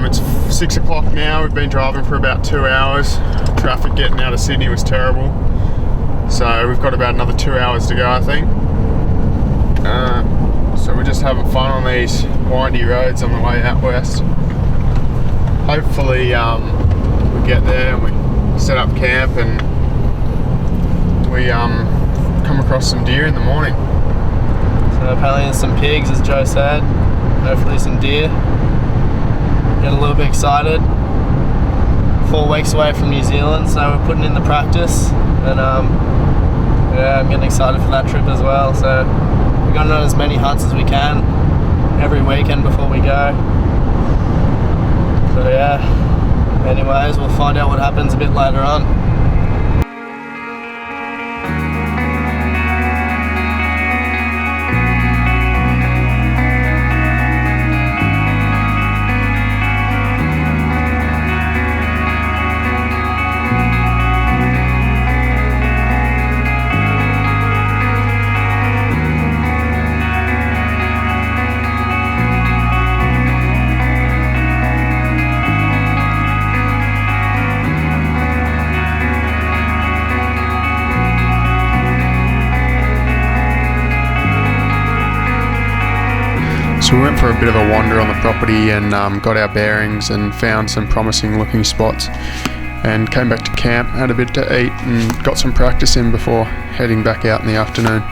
It's 6 o'clock now. We've been driving for about 2 hours. Traffic getting out of Sydney was terrible. So we've got about another 2 hours to go, I think. So we're just having fun on these windy roads on the way out west. Hopefully we get there and we set up camp and we come across some deer in the morning. So apparently there's some pigs, as Joe said. Hopefully some deer. Get a little bit excited. 4 weeks away from New Zealand, so we're putting in the practice, and yeah, I'm getting excited for that trip as well. So we're going on as many hunts as we can every weekend before we go. So yeah, anyways, we'll find out what happens a bit later on. So we went for a bit of a wander on the property and got our bearings and found some promising looking spots and came back to camp, had a bit to eat and got some practice in before heading back out in the afternoon.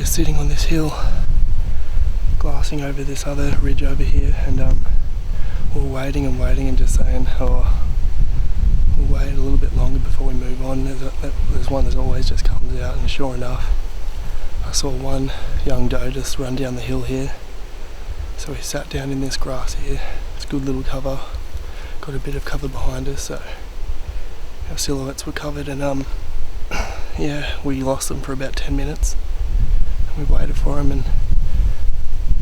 Sitting on this hill, glassing over this other ridge over here, and we're waiting and just saying, oh, we'll wait a little bit longer before we move on. There's one that always just comes out, and sure enough, I saw one young doe just run down the hill here. So we sat down in this grass here. It's a good little cover, got a bit of cover behind us, so our silhouettes were covered, and yeah, we lost them for about 10 minutes. We waited for him and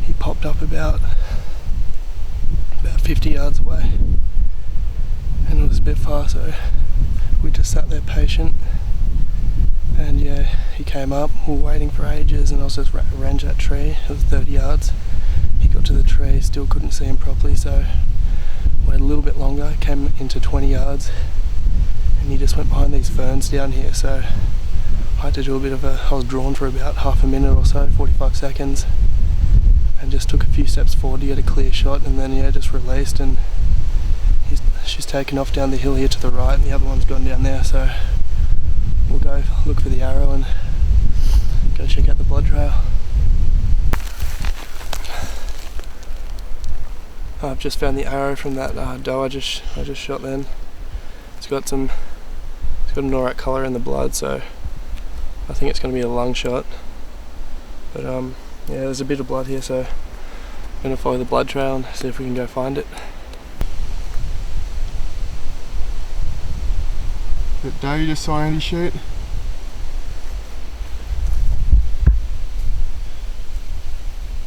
he popped up about 50 yards away, and it was a bit far, so we just sat there patient, and yeah, he came up. We were waiting for ages and I was just range that tree. It was 30 yards. He got to the tree, still couldn't see him properly, so waited a little bit longer, came into 20 yards and he just went behind these ferns down here, so I had to do a bit of I was drawn for about half a minute or so, 45 seconds, and just took a few steps forward to get a clear shot, and then yeah, just released, and she's taken off down the hill here to the right, and the other one's gone down there, so we'll go look for the arrow and go check out the blood trail. I've just found the arrow from that doe I just shot then. It's got an alright colour in the blood, so I think it's going to be a lung shot. But yeah, there's a bit of blood here, so I'm going to follow the blood trail and see if we can go find it. That doe you just saw Andy shoot?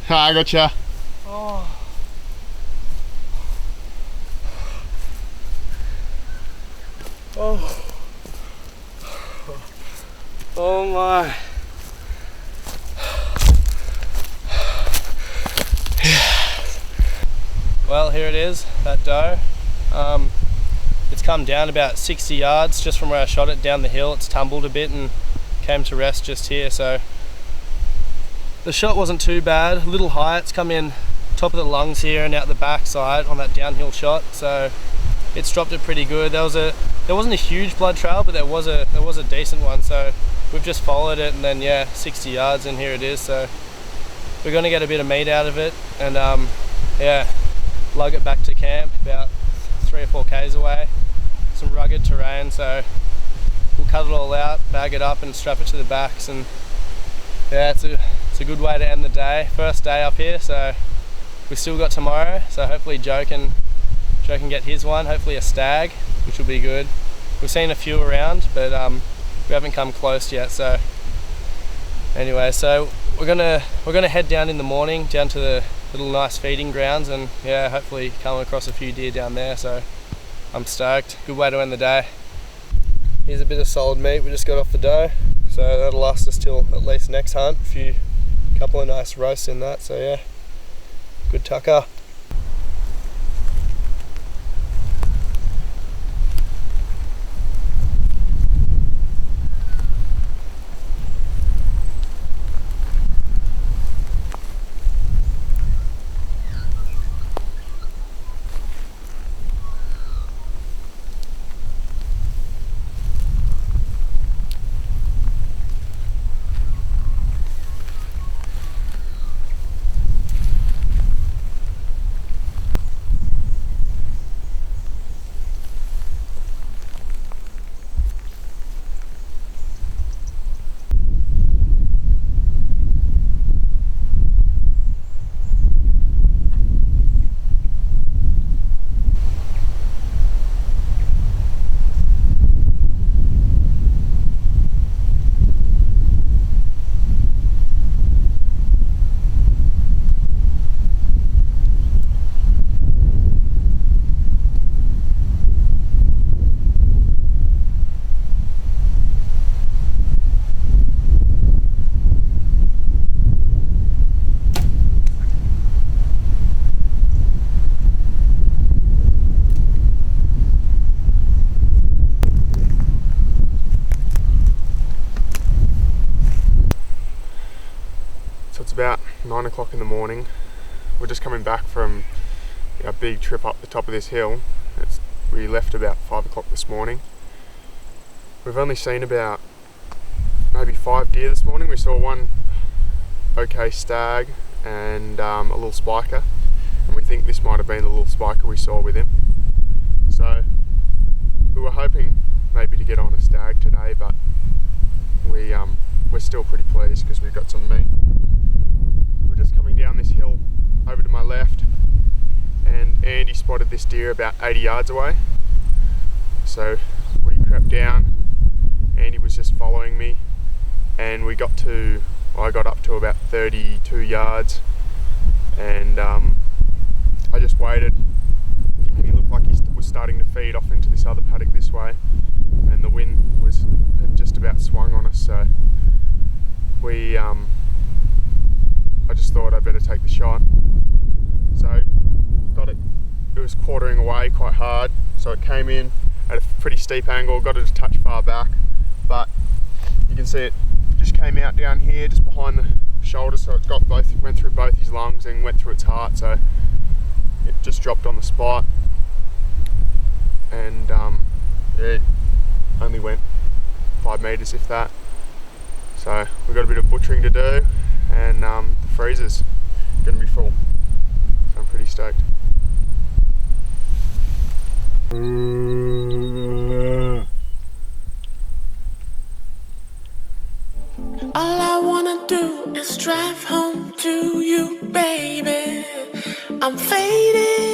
Ah, I gotcha. Oh. Oh. Oh my. Well, here it is, that doe. It's come down about 60 yards just from where I shot it down the hill. It's tumbled a bit and came to rest just here, so the shot wasn't too bad. A little high, it's come in top of the lungs here and out the back side on that downhill shot, so it's dropped it pretty good. There wasn't a huge blood trail, but there was a decent one, so we've just followed it, and then yeah, 60 yards and here it is. So we're going to get a bit of meat out of it and yeah, lug it back to camp about 3 or 4 k's away. Some rugged terrain, so we'll cut it all out, bag it up and strap it to the backs, and yeah, it's a good way to end the day. First day up here, so we still got tomorrow, so hopefully Joe can get his one, hopefully a stag, which will be good. We've seen a few around, but we haven't come close yet. So anyway, so we're gonna head down in the morning down to the little nice feeding grounds, and yeah, hopefully come across a few deer down there. So I'm stoked. Good way to end the day. Here's a bit of solid meat we just got off the doe, so that'll last us till at least next hunt. Couple of nice roasts in that, so yeah, good tucker. It's about 9 o'clock in the morning. We're just coming back from a big trip up the top of this hill. We left about 5 o'clock this morning. We've only seen about maybe 5 deer this morning. We saw one okay stag and a little spiker, and we think this might have been the little spiker we saw with him. So we were hoping maybe to get on a stag today, but we're still pretty pleased because we've got some meat. We're just coming down this hill over to my left, and Andy spotted this deer about 80 yards away. So we crept down, Andy was just following me, and I got up to about 32 yards, and I just waited, and he looked like he was starting to feed off into this other paddock this way, and the wind had just about swung on us, so I just thought I'd better take the shot. So got it. It was quartering away quite hard, so it came in at a pretty steep angle, got it a touch far back, but you can see it just came out down here just behind the shoulder, so it went through both his lungs and went through its heart, so it just dropped on the spot, and yeah, it only went 5 metres if that. So we've got a bit of butchering to do, and the freezer's going to be full, so I'm pretty stoked. All I wanna do is drive home to you, baby. I'm faded.